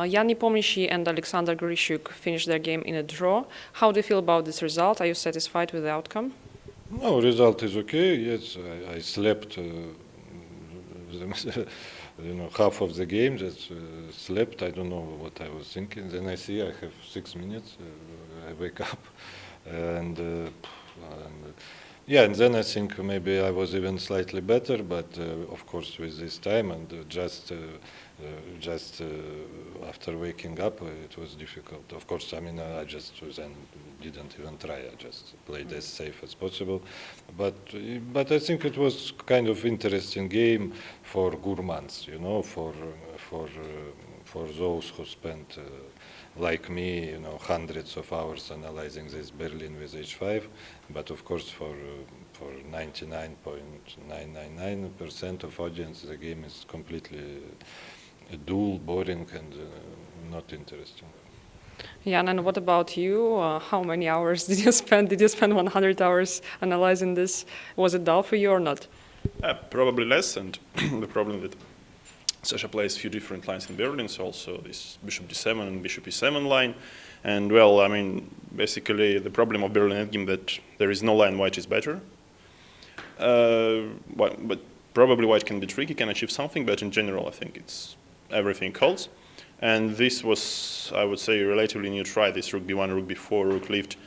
Jan Nepomniachtchi and Alexander Grischuk finished their game in a draw. How do you feel about this result? Are you satisfied with the outcome? No, result is okay. Yes, I slept. Half of the game. Just slept. I don't know what I was thinking. Then I see I have 6 minutes. I wake up, and yeah, and then I think maybe I was even slightly better, but of course with this time and just after waking up, it was difficult. Of course, I mean, I just then didn't even try. I just played as safe as possible. But I think it was kind of interesting game for gourmands, for those who spent, like me, hundreds of hours analyzing this Berlin with H5. But of course, for 99.999% of audience, the game is completely dull, boring, and not interesting. Jan, and what about you? How many hours did you spend? Did you spend 100 hours analyzing this? Was it dull for you or not? Probably less, and the problem that Sasha plays a few different lines in Berlin, so also this bishop d7 and bishop e7 line. And well, I mean, basically the problem of Berlin endgame that there is no line white is better. But probably white can be tricky, can achieve something, but in general I think everything holds. And this was, I would say, a relatively new try, this rook b1, rook b4, rook lift,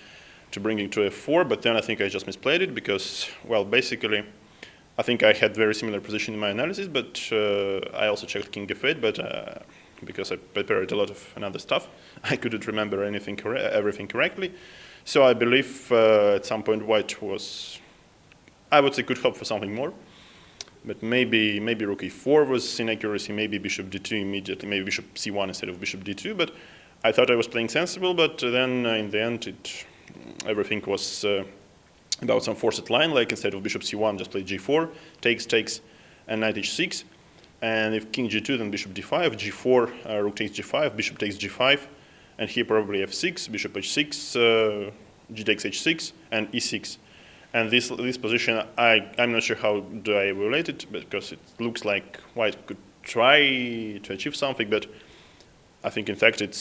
to bring it to f4, but then I think I just misplayed it because, well, basically I think I had very similar position in my analysis, but I also checked king f8, but because I prepared a lot of another stuff, I couldn't remember everything correctly. So I believe at some point white was, I would say, could hope for something more. But maybe rook e4 was inaccuracy, maybe bishop d2 immediately, maybe bishop c1 instead of bishop d2. But I thought I was playing sensible, but then in the end everything was about some forced line, like instead of bishop c1, just play g4, takes, and knight h6. And if king g2, then bishop d5, g4, rook takes g5, bishop takes g5, and here probably f6, bishop h6, g takes h6, and e6. And this position, I'm not sure how do I evaluate it, because it looks like white could try to achieve something, but I think in fact it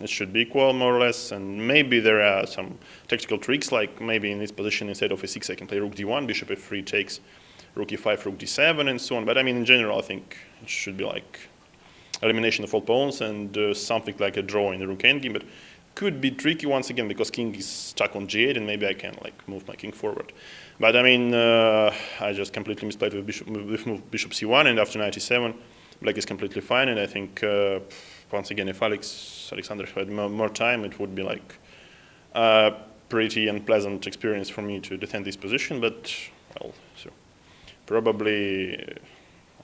should be equal more or less, and maybe there are some tactical tricks, like maybe in this position instead of a6 I can play rook d1, bishop f3 takes, rook e5, rook d7, and so on. But I mean, in general, I think it should be like elimination of all pawns and something like a draw in the rook endgame, but could be tricky once again because king is stuck on g8 and maybe I can like move my king forward. But I mean, I just completely misplayed with bishop c1, and after knight e7, black is completely fine, and I think once again, if Alexander had more time, it would be like a pretty unpleasant experience for me to defend this position, but well, so probably, I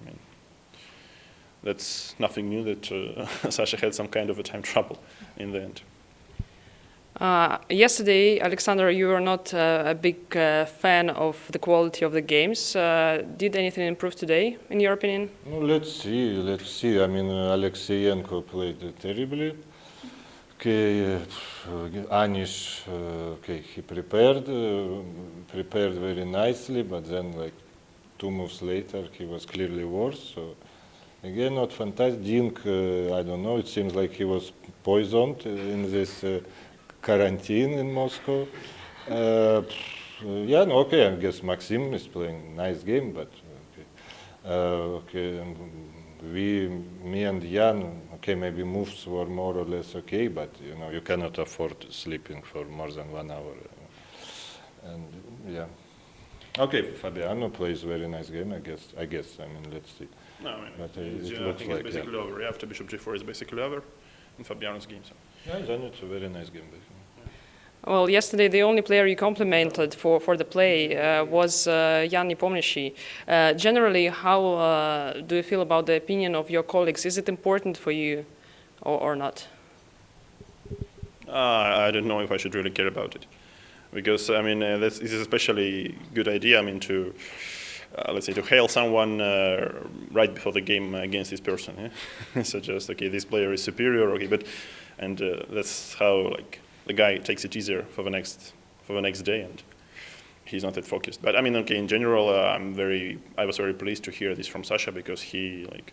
mean, that's nothing new that Sasha had some kind of a time trouble in the end. Yesterday, Alexander, you were not a big fan of the quality of the games. Did anything improve today, in your opinion? No, let's see. I mean, Alexeyenko played terribly. Okay, Anish, okay, he prepared very nicely, but then like 2 moves later, he was clearly worse. So again, not fantastic. Dink, I don't know. It seems like he was poisoned in this quarantine in Moscow. Yeah, no, okay, I guess Maxim is playing nice game, but okay, me and Jan, okay, maybe moves were more or less okay, but you cannot afford sleeping for more than 1 hour. And yeah, okay, Fabiano plays very nice game, I guess. I mean, let's see. No, I mean, but I think it's basically over. After bishop g4 is basically over in Fabiano's game. So. Yeah, then it's a very nice game. Well, yesterday the only player you complimented for the play was Jan Nepomniachtchi. Generally, how do you feel about the opinion of your colleagues? Is it important for you or not? I don't know if I should really care about it. Because, I mean, this is especially good idea, I mean, to, let's say, to hail someone right before the game against this person. Yeah? So just, okay, this player is superior, okay, but, and that's how, like, the guy takes it easier for the next day, and he's not that focused. But I mean, okay, in general, I was very pleased to hear this from Sasha, because he like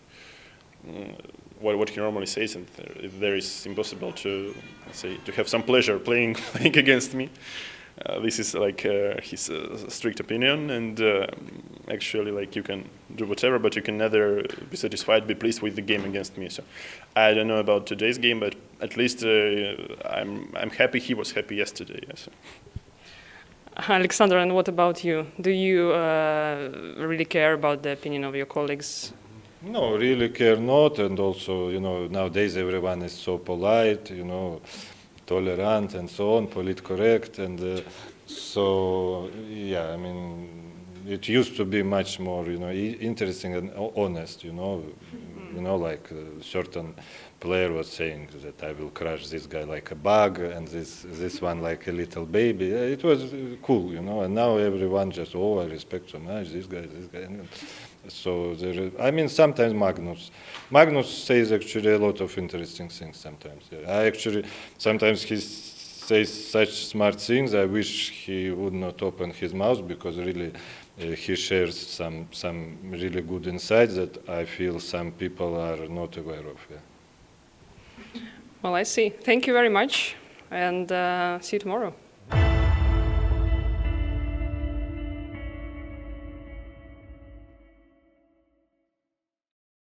what he normally says, and if there is impossible to, let's say, to have some pleasure playing against me. This is like his strict opinion, and actually, like, you can do whatever, but you can neither be satisfied, be pleased with the game against me. So I don't know about today's game, but at least I'm happy he was happy yesterday. Yes. Alexander, and what about you? Do you really care about the opinion of your colleagues? No, really care not, and also, nowadays everyone is so polite, tolerant and so on, politcorrect, and so, yeah, I mean, it used to be much more, interesting and honest, like a certain player was saying that I will crush this guy like a bug, and this one like a little baby. It was cool, and now everyone just, I respect so much this guy. And so I mean, sometimes Magnus says actually a lot of interesting things sometimes. Sometimes he says such smart things. I wish he would not open his mouth, because really he shares some really good insights that I feel some people are not aware of. Yeah. Well, I see. Thank you very much, and see you tomorrow.